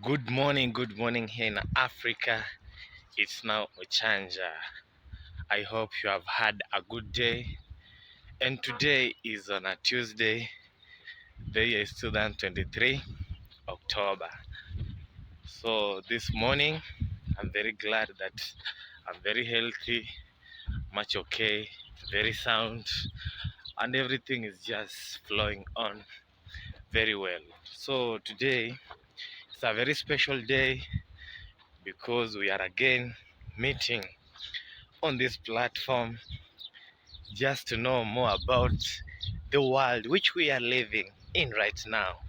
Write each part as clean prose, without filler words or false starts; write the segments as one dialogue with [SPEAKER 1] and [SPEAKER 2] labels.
[SPEAKER 1] Good morning here in Africa. It's now Ochanja. I hope you have had a good day. And today is on a Tuesday. The year is 2023, October. So this morning, I'm very glad that I'm very healthy, much okay, very sound, and everything is just flowing on very well. So today, it's a very special day because we are again meeting on this platform just to know more about the world which we are living in right now.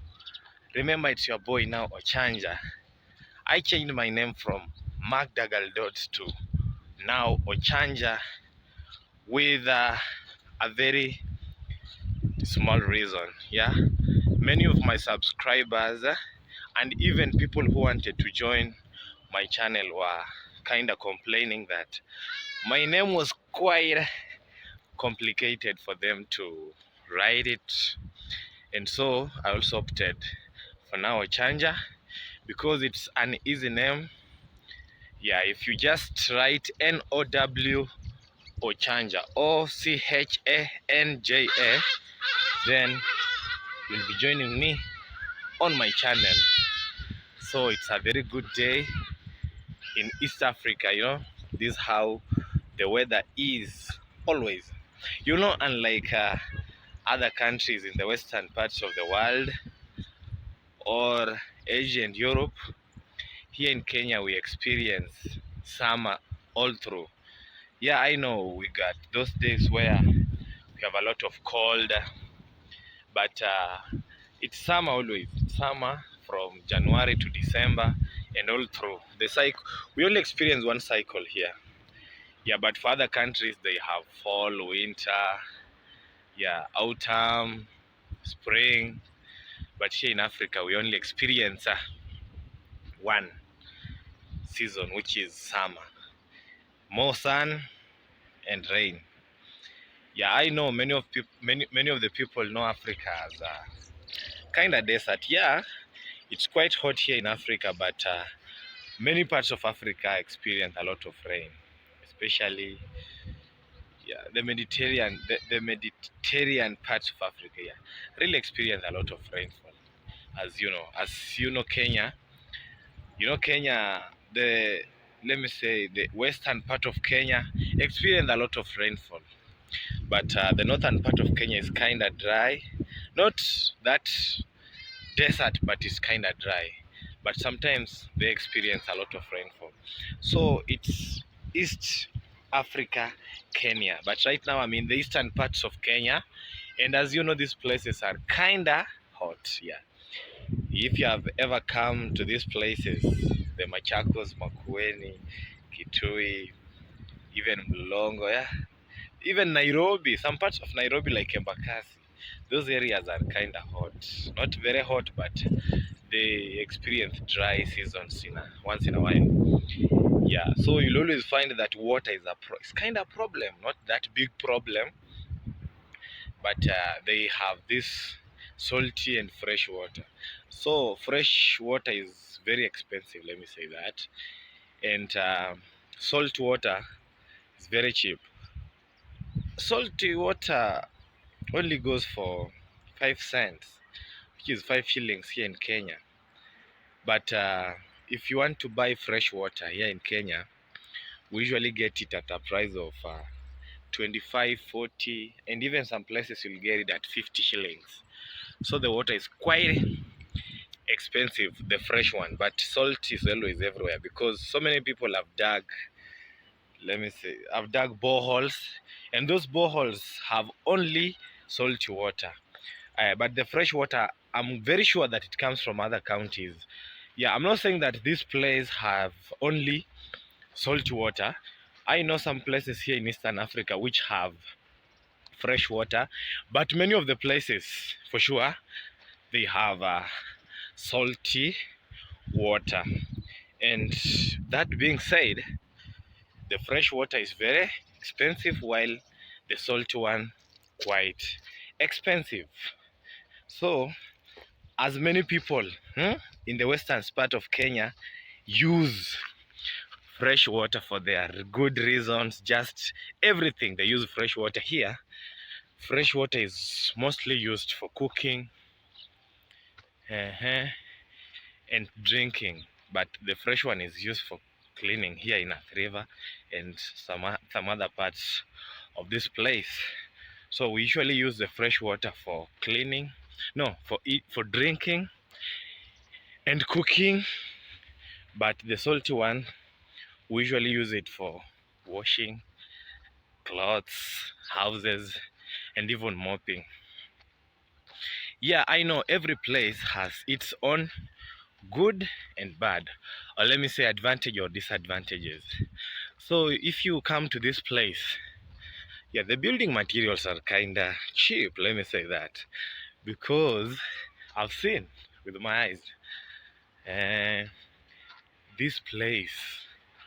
[SPEAKER 1] Remember, it's your boy now, Ochanja. I changed my name from Magdagaldot to now Ochanja with a very small reason. Yeah, many of my subscribers and even people who wanted to join my channel were kind of complaining that my name was quite complicated for them to write it, and so I also opted for now Ochanja because it's an easy name. Yeah, if you just write N-O-W Ochanja, Ochanja, then you'll be joining me on my channel. So it's a very good day in East Africa. This is how the weather is always. Unlike other countries in the western parts of the world or Asia and Europe, here in Kenya we experience summer all through. Yeah, I know we got those days where we have a lot of cold, but it's summer always. Summer from January to December and all through the cycle. We only experience one cycle here. Yeah, but for other countries they have fall, winter, yeah, autumn, spring. But here in Africa we only experience one season, which is summer. More sun and rain. Yeah, I know many of the people know Africa as a kind of desert. Yeah, it's quite hot here in Africa, but many parts of Africa experience a lot of rain, especially yeah the Mediterranean parts of Africa. Yeah, really experience a lot of rainfall. As you know, Kenya. Kenya, the let me say the western part of Kenya experience a lot of rainfall, but the northern part of Kenya is kind of dry. Not that desert, but it's kind of dry. But sometimes they experience a lot of rainfall. So it's East Africa, Kenya. But right now I'm in the eastern parts of Kenya, and as you know, these places are kinda hot. Yeah. If you have ever come to these places, the Machakos, Makueni, Kitui, even Mlolongo, yeah, even Nairobi, some parts of Nairobi like Embakasi, those areas are kind of hot. Not very hot, but they experience dry seasons once in a while. Yeah, so you'll always find that water is it's kind of problem, not that big problem, but they have this salty and fresh water. So fresh water is very expensive, let me say that, and salt water is very cheap. Salty water only goes for 5 cents, which is 5 shillings here in Kenya. But if you want to buy fresh water here in Kenya, we usually get it at a price of 25, 40, and even some places you'll get it at 50 shillings. So the water is quite expensive, the fresh one, but salt is always everywhere because so many people have dug, have dug boreholes, and those boreholes have only salty water. But the fresh water, I'm very sure that it comes from other counties. Yeah, I'm not saying that this place have only salt water. I know some places here in Eastern Africa which have fresh water, but many of the places, for sure, they have salty water. And that being said, the fresh water is very expensive while the salty one quite expensive. So as many people in the western part of Kenya use fresh water for their good reasons, just everything. They use fresh water here. Fresh water is mostly used for cooking and drinking, but the fresh one is used for cleaning here in Athi River and some other parts of this place. So we usually use the fresh water for cleaning, no, for drinking and cooking, but the salty one we usually use it for washing clothes, houses, and even mopping. Yeah, I know every place has its own good and bad, or let me say advantage or disadvantages. So if you come to this place, yeah, the building materials are kinda cheap, let me say that, because I've seen with my eyes, and this place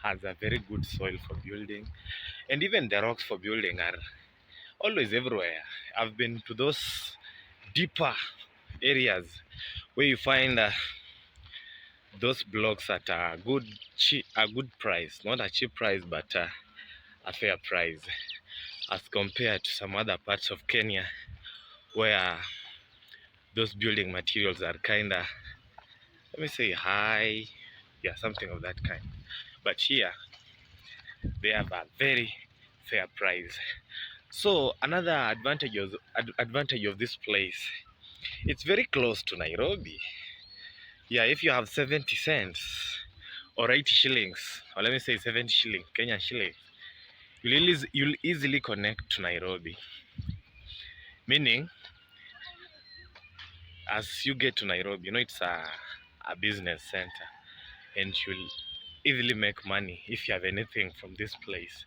[SPEAKER 1] has a very good soil for building, and even the rocks for building are always everywhere. I've been to those deeper areas where you find those blocks at a good price, not a cheap price, but a fair price, as compared to some other parts of Kenya where those building materials are kinda, let me say, high, yeah, something of that kind. But here they have a very fair price. So another advantage of this place, it's very close to Nairobi. Yeah, if you have 70 cents or 80 shillings, or let me say 70 shillings, Kenyan shillings, you'll easily connect to Nairobi. Meaning, as you get to Nairobi, it's a business center, and you'll easily make money if you have anything from this place.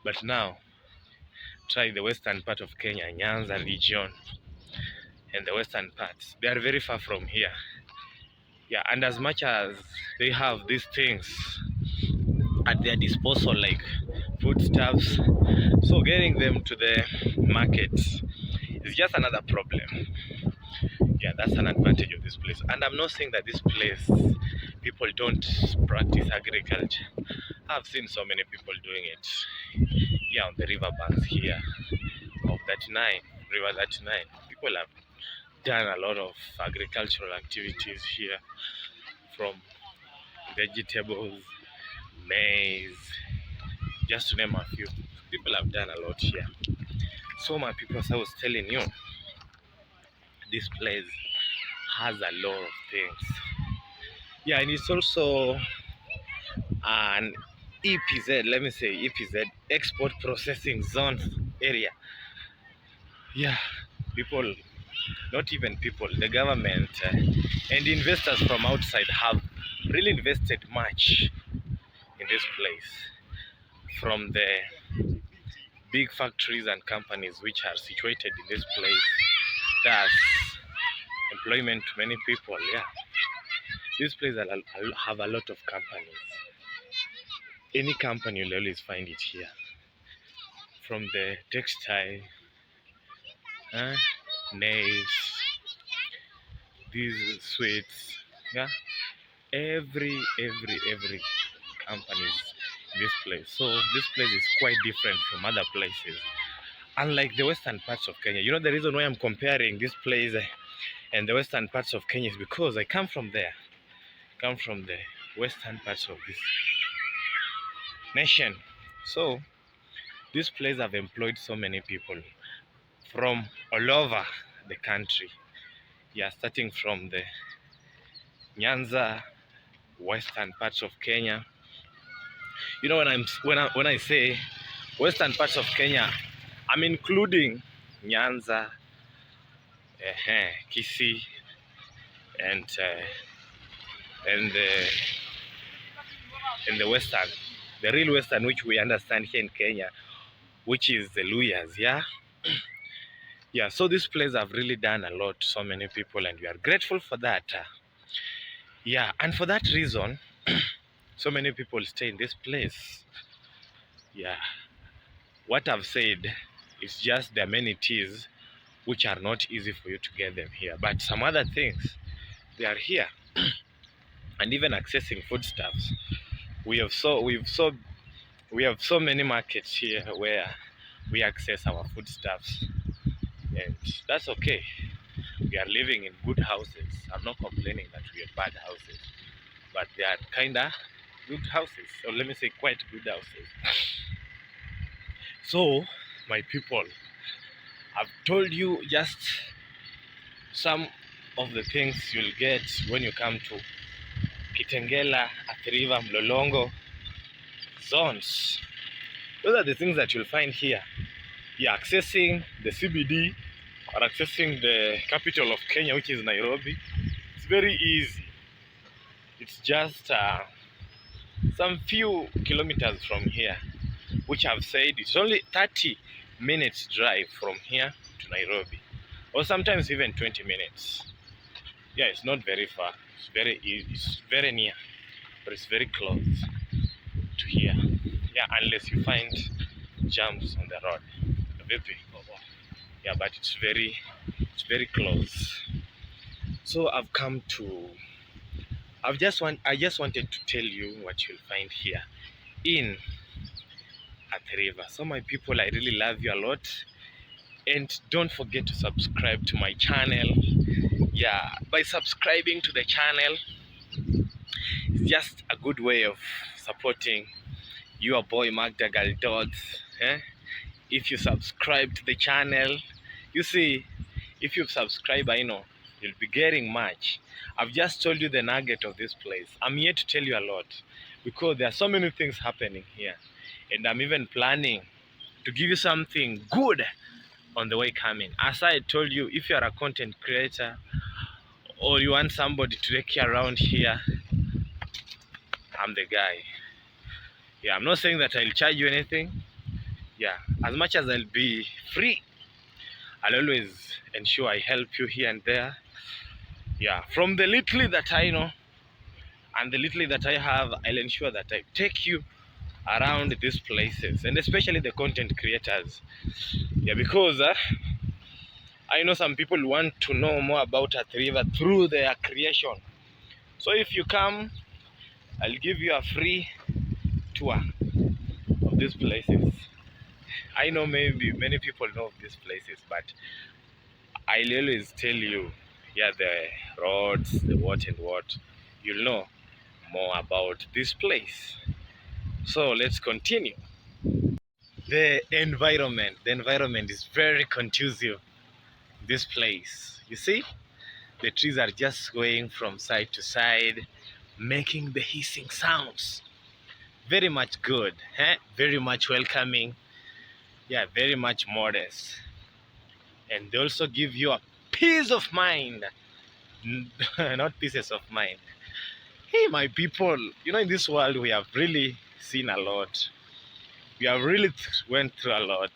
[SPEAKER 1] But now, try the western part of Kenya, Nyanza region, and the western parts. They are very far from here. Yeah, and as much as they have these things at their disposal, like foodstuffs, so getting them to the market is just another problem. Yeah, that's an advantage of this place. And I'm not saying that this place people don't practice agriculture. I've seen so many people doing it. Yeah, on the river banks here of 39, River 39. People have done a lot of agricultural activities here, from vegetables, maize, just to name a few. People have done a lot here. So my people, as I was telling you, this place has a lot of things. Yeah, and it's also an EPZ, let me say EPZ, export processing zone area. Yeah, people, not even people, the government and investors from outside have really invested much in this place, from the big factories and companies which are situated in this place. Thus, employment to many people. Yeah, this place have a lot of companies. Any company you'll always find it here, from the textile, nails, these sweets. Yeah, every companies in this place. So this place is quite different from other places. Unlike the western parts of Kenya, the reason why I'm comparing this place and the western parts of Kenya is because I come from there. Come from the western parts of this nation. So this place have employed so many people from all over the country. Yeah, starting from the Nyanza, western parts of Kenya. When I say western parts of Kenya, I'm including Nyanza, Kisii, and the western, the real western, which we understand here in Kenya, which is the Luyas. Yeah, yeah. So this place have really done a lot to so many people, and we are grateful for that. Yeah, and for that reason, so many people stay in this place. Yeah, what I've said is just the amenities which are not easy for you to get them here, but some other things, they are here. and even accessing foodstuffs. We have so many markets here where we access our foodstuffs, and that's okay. We are living in good houses. I'm not complaining that we have bad houses, but they are kinda good houses, or let me say quite good houses. So, my people, I've told you just some of the things you'll get when you come to Kitengela, Athi-River, Mlolongo zones. Those are the things that you'll find here. You're accessing the CBD or accessing the capital of Kenya, which is Nairobi. It's very easy. It's just some few kilometers from here, which I've said it's only 30 minutes drive from here to Nairobi, or sometimes even 20 minutes. Yeah, it's not very far. It's very easy. It's very near, but it's very close to here. Yeah, unless you find jams on the road. Yeah, but it's very close. So I just wanted to tell you what you'll find here in Athi-River. So my people, I really love you a lot, and don't forget to subscribe to my channel. Yeah, by subscribing to the channel, it's just a good way of supporting your boy Magda Dots. If you subscribe to the channel, you see, if you subscribe, I know you'll be getting much. I've just told you the nugget of this place. I'm here to tell you a lot because there are so many things happening here, and I'm even planning to give you something good on the way coming. As I told you, if you are a content creator or you want somebody to take you around here, I'm the guy. Yeah, I'm not saying that I'll charge you anything. Yeah, as much as I'll be free, I'll always ensure I help you here and there. Yeah, from the little that I know and the little that I have, I'll ensure that I take you around these places, and especially the content creators. Yeah, because I know some people want to know more about Athi-River through their creation. So if you come, I'll give you a free tour of these places. I know maybe many people know of these places, but I'll always tell you, yeah, the roads, the what and what. You'll know more about this place. So let's continue. The environment is very conducive. This place, you see, the trees are just swaying from side to side, making the hissing sounds. Very much good, very much welcoming. Yeah, very much modest, and they also give you a peace of mind. Not pieces of mind. Hey, my people, in this world we have really seen a lot. We have really went through a lot,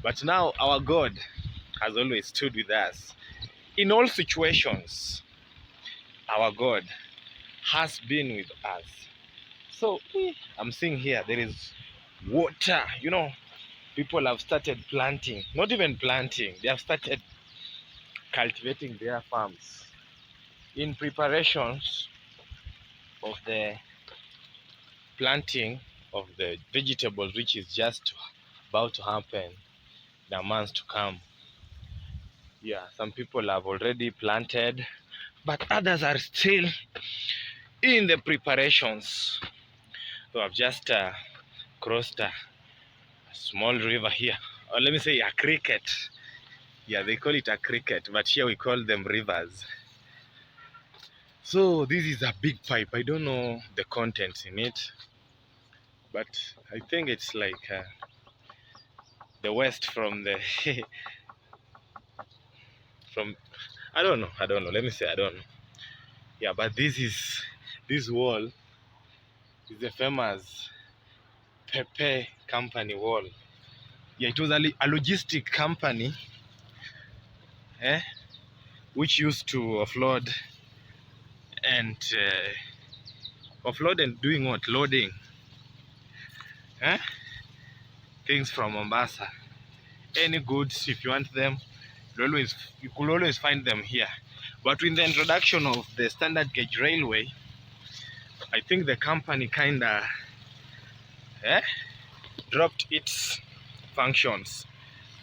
[SPEAKER 1] but now our God has always stood with us in all situations. Our God has been with us. So I'm seeing here there is water. People have started planting, not even planting, they have started cultivating their farms in preparations of the planting of the vegetables, which is just about to happen in the months to come. Yeah, some people have already planted, but others are still in the preparations. So I've just crossed a small river here, or let me say a cricket. Yeah, they call it a cricket, but here we call them rivers. So this is a big pipe. I don't know the contents in it, but I think it's like the west from the from I don't know, let me say I don't know. Yeah, but this wall is the famous Pepe company wall. Yeah, it was a logistic company which used to and offload and doing what, loading things from Mombasa. Any goods, if you want them, you could always find them here. But with the introduction of the standard gauge railway, I think the company kinda dropped its functions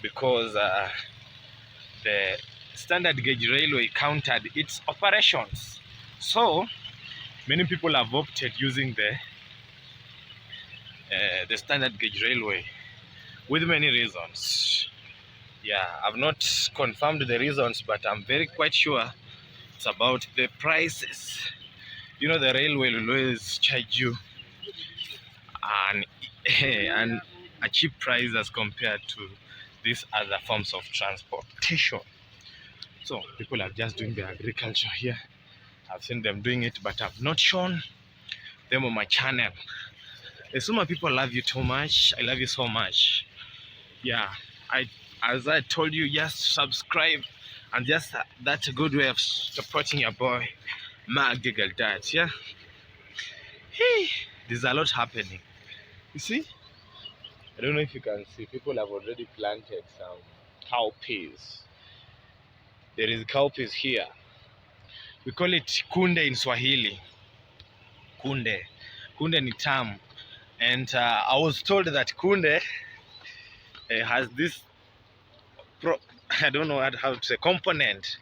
[SPEAKER 1] because the standard gauge railway countered its operations. So many people have opted using the standard gauge railway with many reasons. Yeah, I've not confirmed the reasons, but I'm very quite sure it's about the prices. You know, the railway will always charge you an, an a cheap price as compared to these other forms of transportation. So people are just doing their agriculture here. I've seen them doing it, but I've not shown them on my channel. Suma people love you too much. I love you so much. Yeah, as I told you, just subscribe, and just that's a good way of supporting your boy, Mark Dante. Yeah, hey, there's a lot happening. You see, I don't know if you can see. People have already planted some cowpeas. There is cowpeas here. We call it kunde in Swahili. Kunde, kunde ni tamu, and I was told that kunde has this I don't know how to say component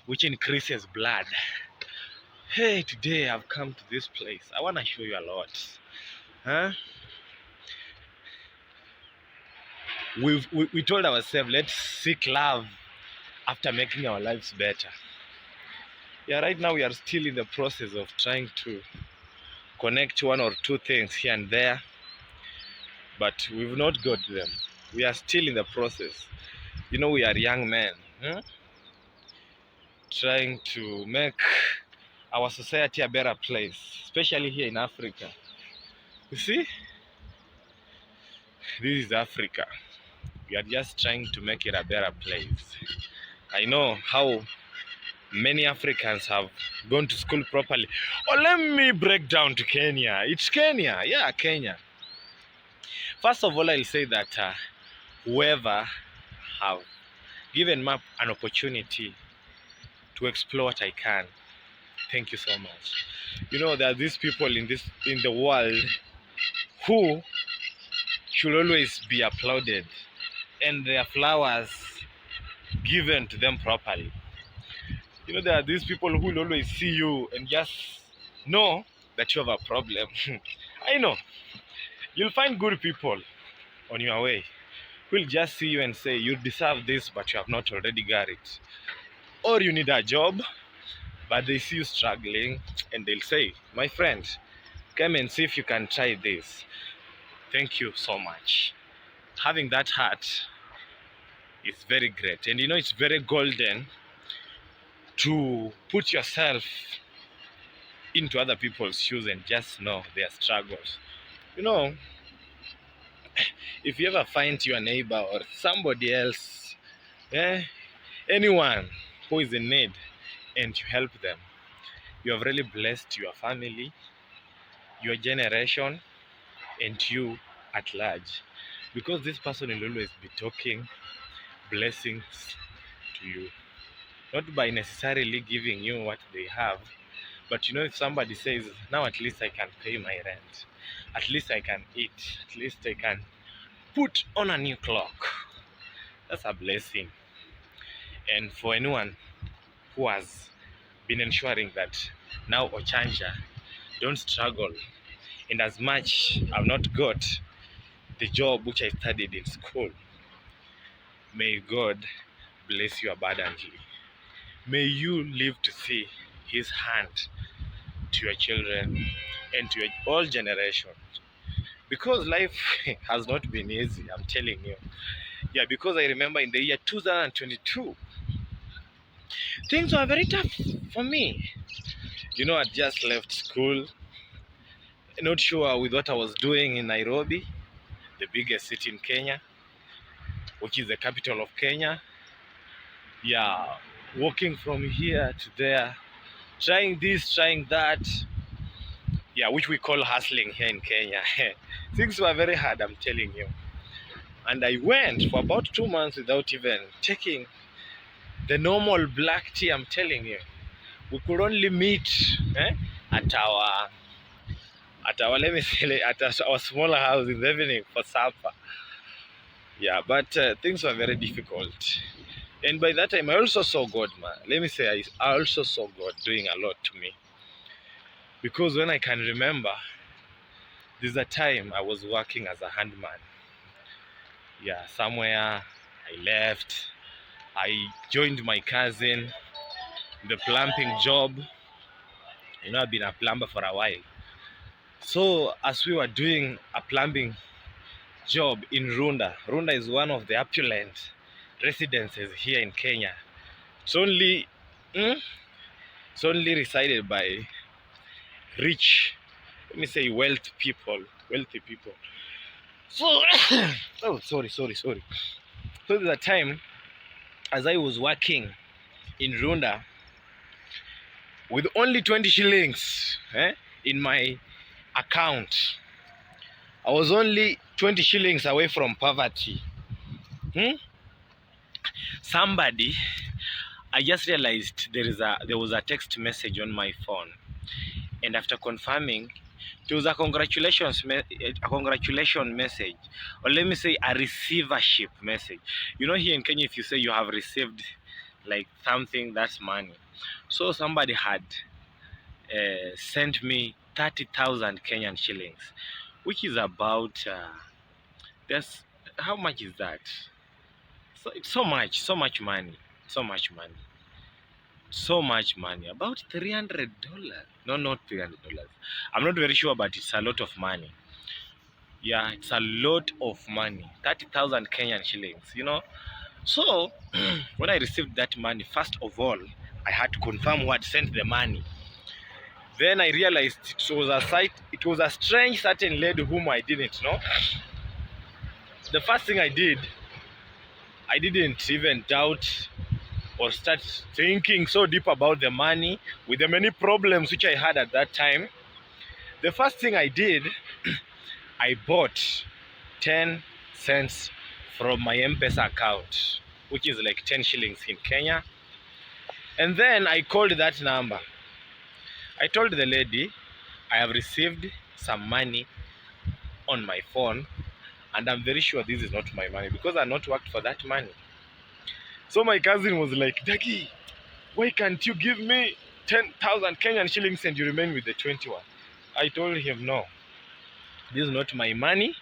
[SPEAKER 1] which increases blood. Hey, today I've come to this place. I want to show you a lot. Huh? We told ourselves, let's seek love after making our lives better. Yeah, right now we are still in the process of trying to connect one or two things here and there, but we've not got them. We are still in the process. You know, we are young men, huh? Trying to make our society a better place, especially here in Africa. You see, this is Africa. We are just trying to make it a better place. I know how many Africans have gone to school properly. Oh, let me break down to Kenya. It's Kenya. Yeah, Kenya. First of all, I'll say that whoever have given me an opportunity to explore what I can, thank you so much. You know, there are these people in the world who should always be applauded and their flowers given to them properly. You know, there are these people who will always see you and just know that you have a problem. I know. You'll find good people on your way who will just see you and say, you deserve this, but you have not already got it. Or you need a job, but they see you struggling and they'll say, my friend, come and see if you can try this. Thank you so much. Having that heart is very great. And you know, it's very golden to put yourself into other people's shoes and just know their struggles. You know, if you ever find your neighbor or somebody else, anyone who is in need, and you help them, you have really blessed your family, your generation, and you at large. Because this person will always be talking blessings to you. Not by necessarily giving you what they have, but you know, if somebody says, now at least I can pay my rent, at least I can eat, at least I can put on a new clock, that's a blessing. And for anyone who has been ensuring that now Ochanja don't struggle, and as much I've not got the job which I studied in school, may God bless you abundantly. May you live to see his hand to your children and to your all generations. Because life has not been easy, I'm telling you. Yeah, because I remember in the year 2022, things were very tough for me. You know, I just left school, not sure with what I was doing in Nairobi, the biggest city in Kenya, which is the capital of Kenya. Yeah, walking from here to there, trying this, trying that. Yeah, which we call hustling here in Kenya. Things were very hard, I'm telling you. And I went for about 2 months without even taking the normal black tea, I'm telling you. We could only meet at our at our, let me say, at our smaller house in the evening for supper. Yeah, but things were very difficult. And by that time, I also saw God, man. Let me say, I also saw God doing a lot to me. Because when I can remember, there's a time I was working as a handman. Yeah, somewhere I left. I joined my cousin, the plumbing job. You know, I've been a plumber for a while. So as we were doing a plumbing job in Runda, Runda is one of the opulent residences here in Kenya. It's only, mm, it's only resided by rich, let me say, wealthy people. So, oh, sorry. So there's a time as I was working in Runda with only 20 shillings in my account. I was only 20 shillings away from poverty. Hmm? Somebody, I just realized there was a text message on my phone, and after confirming, it was a congratulation message, or let me say a receivership message. You know, here in Kenya, if you say you have received like something, that's money. So somebody had sent me 30,000 Kenyan shillings, which is about that's how much is that? So it's so much money, so much money, so much money. About $300. No, not $300. I'm not very sure, but it's a lot of money. Yeah, it's a lot of money. 30,000 Kenyan shillings. You know. So when I received that money, first of all, I had to confirm who had sent the money. Then I realized it was a strange certain lady whom I didn't know. The first thing I did, I didn't even doubt or start thinking so deep about the money with the many problems which I had at that time. The first thing I did, I bought 10 cents from my M-Pesa account, which is like 10 shillings in Kenya. And then I called that number. I told the lady, I have received some money on my phone, and I'm very sure this is not my money because I not worked for that money. So my cousin was like, Dagi, why can't you give me 10,000 Kenyan shillings and you remain with the 21? I told him, no, this is not my money.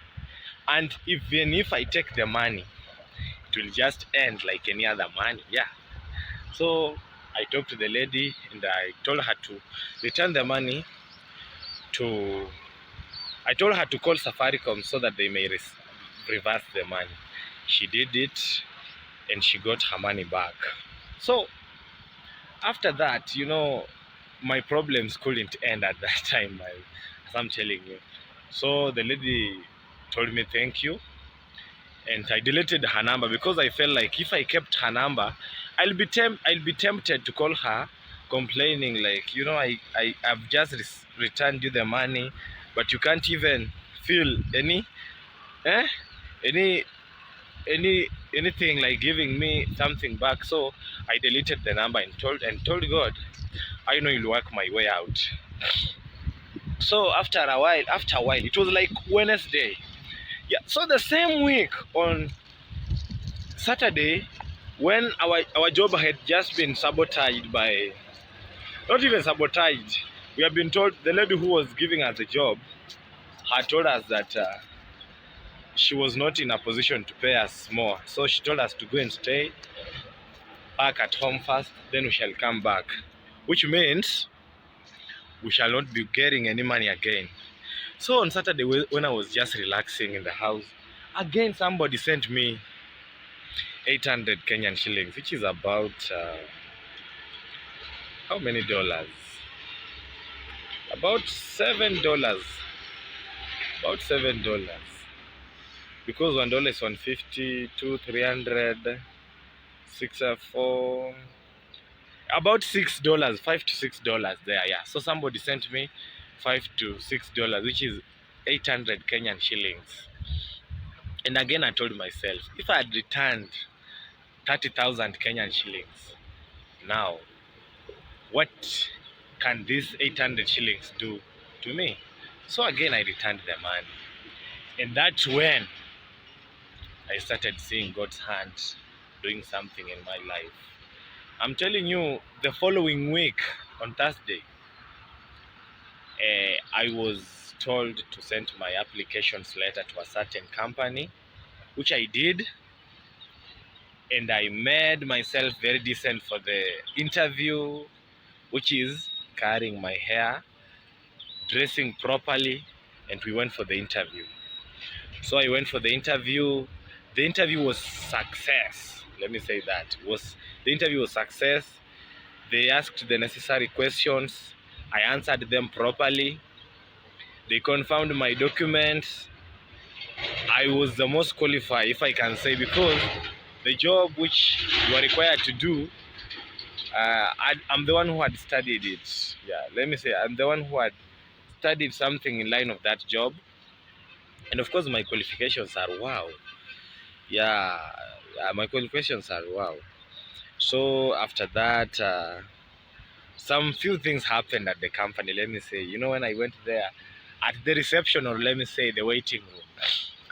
[SPEAKER 1] And even if I take the money, it will just end like any other money. Yeah. So I talked to the lady and I told her to return the money to, I told her to call Safaricom so that they may reverse the money. She did it and she got her money back. So after that, you know, my problems couldn't end at that time, as I'm telling you. So the lady told me thank you, and I deleted her number because I felt like if I kept her number, I'll be tempted to call her, complaining like, you know, I've just returned you the money, but you can't even feel eh, any anything like giving me something back. So I deleted the number and told God, I know you'll work my way out. So after a while, it was like Wednesday. Yeah. So the same week on Saturday, when our job had just been sabotaged by, not even sabotaged, we have been told, the lady who was giving us the job had told us that she was not in a position to pay us more. So she told us to go and stay back at home first, then we shall come back. Which means we shall not be getting any money again. So on Saturday, when I was just relaxing in the house, again somebody sent me 800 Kenyan shillings, which is about how many dollars? About $7. About $7. Because $1 is 150, 300, 6, 4, about $6, $5 to $6 there. Yeah. So somebody sent me $5 to $6, which is 800 Kenyan shillings. And again, I told myself, if I had returned 30,000 Kenyan shillings, now what can these 800 shillings do to me? So again, I returned the money. And that's when I started seeing God's hand doing something in my life. I'm telling you, the following week on Thursday, I was told to send my applications letter to a certain company, which I did, and I made myself very decent for the interview, which is carrying my hair, dressing properly, and we went for the interview. So I went for the interview. The interview was success. Let me say that. The interview was success. They asked the necessary questions. I answered them properly. They confirmed my documents. I was the most qualified, if I can say, because the job which you are required to do, I'm the one who had studied it. Yeah, let me say, I'm the one who had studied something in line of that job. And of course, my qualifications are wow. Yeah, my qualifications are wow. So after that, some few things happened at the company. Let me say, when I went there at the reception, or let me say the waiting room,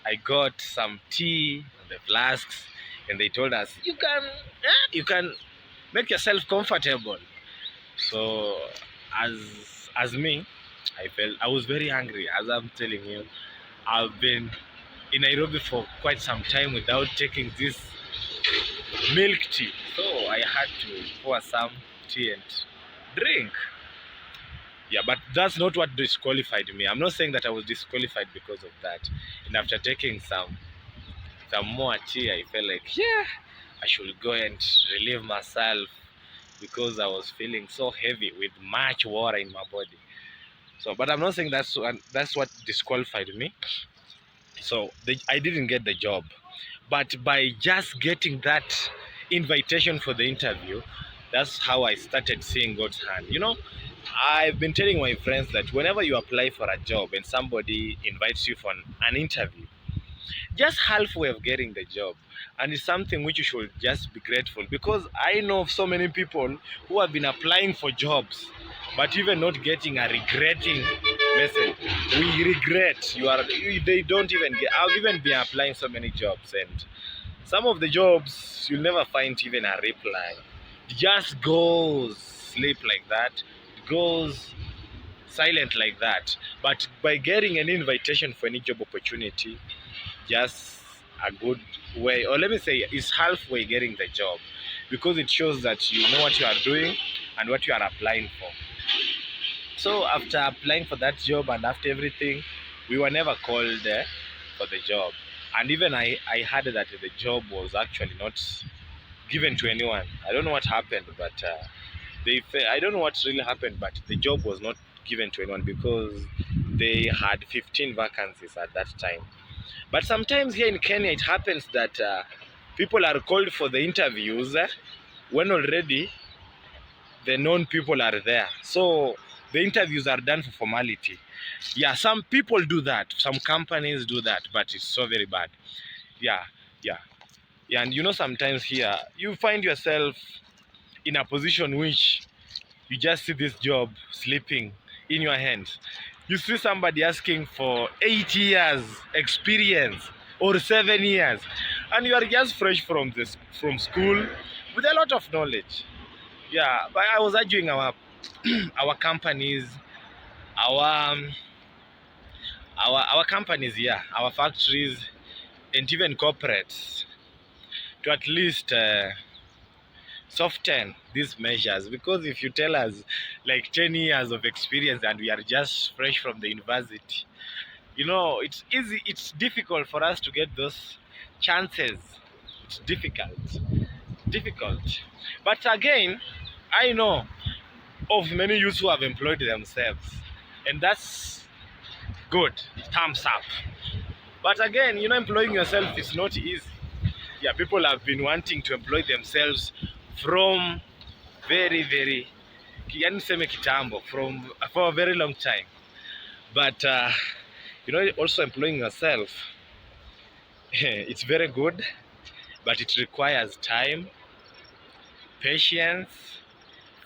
[SPEAKER 1] I got some tea, the flasks, and they told us you can make yourself comfortable. So as me, I was very hungry. As I'm telling you, I've been in Nairobi for quite some time without taking this milk tea. So I had to pour some tea and drink. Yeah, but that's not what disqualified me. I'm not saying that I was disqualified because of that. And after taking some more tea, I felt like, yeah, I should go and relieve myself because I was feeling so heavy with much water in my body. So, but I'm not saying that's what disqualified me. So I didn't get the job, but by just getting that invitation for the interview, that's how I started seeing God's hand. I've been telling my friends that whenever you apply for a job and somebody invites you for an interview, just halfway of getting the job, and it's something which you should just be grateful, because I know of so many people who have been applying for jobs but even not getting a regretting message. We regret. They don't even get. I've even been applying so many jobs, and some of the jobs you'll never find even a reply. It just goes sleep like that. It goes silent like that. But by getting an invitation for any job opportunity, just a good way, or let me say, it's halfway getting the job, because it shows that you know what you are doing and what you are applying for. So after applying for that job and after everything, we were never called for the job. And even I heard that the job was actually not given to anyone. I don't know what happened, but I don't know what really happened, but the job was not given to anyone because they had 15 vacancies at that time. But sometimes here in Kenya, it happens that people are called for the interviews when already the known people are there. So the interviews are done for formality. Yeah, some people do that. Some companies do that, but it's so very bad. Yeah, yeah. Yeah, and sometimes here, you find yourself in a position which you just see this job sleeping in your hands. You see somebody asking for 8 years experience or 7 years, and you are just fresh from school with a lot of knowledge. Yeah, but I was arguing our our companies, our our companies, yeah, our factories, and even corporates to at least soften these measures, because if you tell us like 10 years of experience and we are just fresh from the university, it's difficult for us to get those chances. It's difficult. But again, I know of many youths who have employed themselves, and that's good. Thumbs up. But again, employing yourself is not easy. Yeah, people have been wanting to employ themselves from very very, yani niseme kitambo, for a very long time. But also employing yourself, it's very good, but it requires time, patience,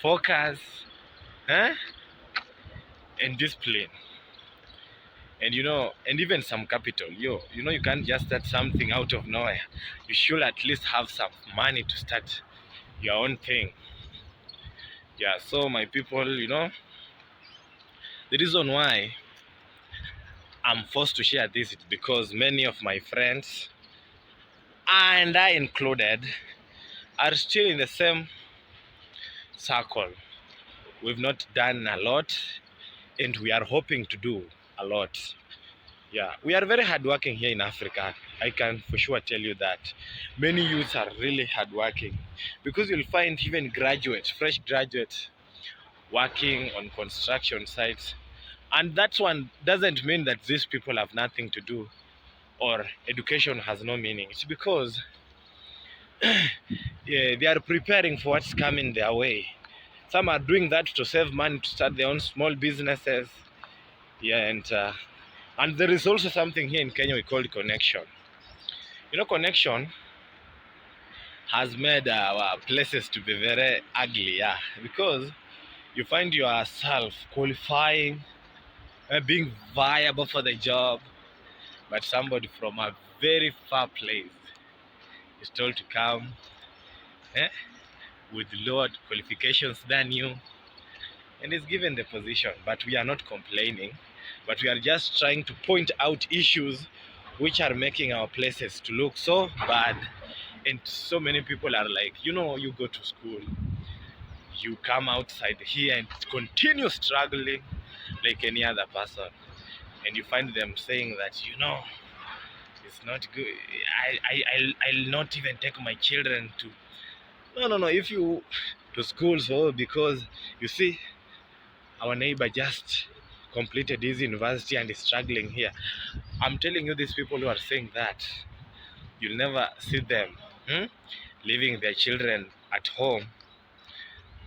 [SPEAKER 1] focus, and discipline. And and even some capital. You can't just start something out of nowhere. You should at least have some money to start your own thing. Yeah, so my people, the reason why I'm forced to share this is because many of my friends, and I included, are still in the same circle. We've not done a lot, and we are hoping to do a lot. Yeah, we are very hardworking here in Africa. I can for sure tell you that. Many youths are really hardworking because you'll find even graduates, fresh graduates, working on construction sites. And that one doesn't mean that these people have nothing to do or education has no meaning. It's because yeah, they are preparing for what's coming their way. Some are doing that to save money to start their own small businesses. Yeah, and there is also something here in Kenya we call connection. Connection has made our places to be very ugly, yeah, because you find yourself qualifying, being viable for the job, but somebody from a very far place is told to come eh, with lower qualifications than you and is given the position. But we are not complaining, but we are just trying to point out issues which are making our places to look so bad. And so many people are like, you go to school, you come outside here and continue struggling like any other person, and you find them saying that it's not good. I'll not even take my children to no if you to school. So because you see our neighbor just completed his university and is struggling here. I'm telling you, these people who are saying that, you'll never see them leaving their children at home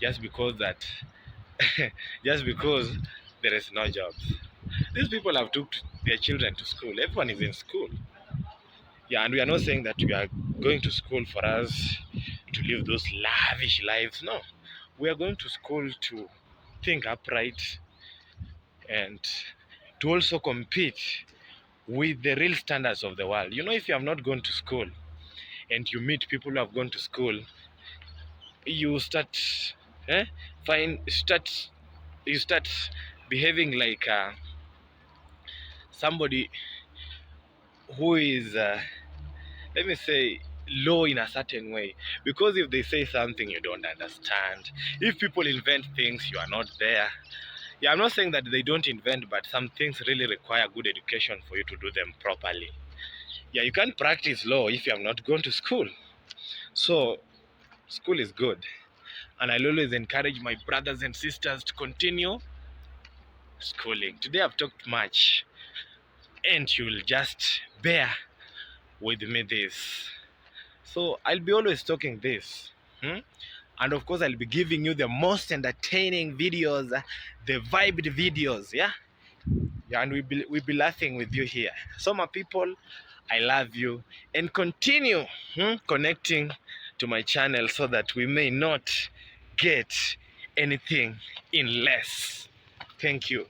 [SPEAKER 1] just because that just because there is no jobs. These people have took their children to school. Everyone is in school. Yeah, and we are not saying that we are going to school for us to live those lavish lives. No, we are going to school to think upright and to also compete with the real standards of the world. If you have not gone to school and you meet people who have gone to school, you start eh, find start you start behaving like somebody who is let me say low in a certain way, because if they say something you don't understand, if people invent things you are not there. Yeah, I'm not saying that they don't invent, but some things really require good education for you to do them properly. Yeah, you can't practice law if you have not gone to school. So school is good, and I'll always encourage my brothers and sisters to continue schooling. Today I've talked much, and you'll just bear with me this. So I'll be always talking this. And of course I'll be giving you the most entertaining videos, the vibed videos, yeah? Yeah, and we be laughing with you here. So my people, I love you, and continue connecting to my channel so that we may not get anything in less. Thank you.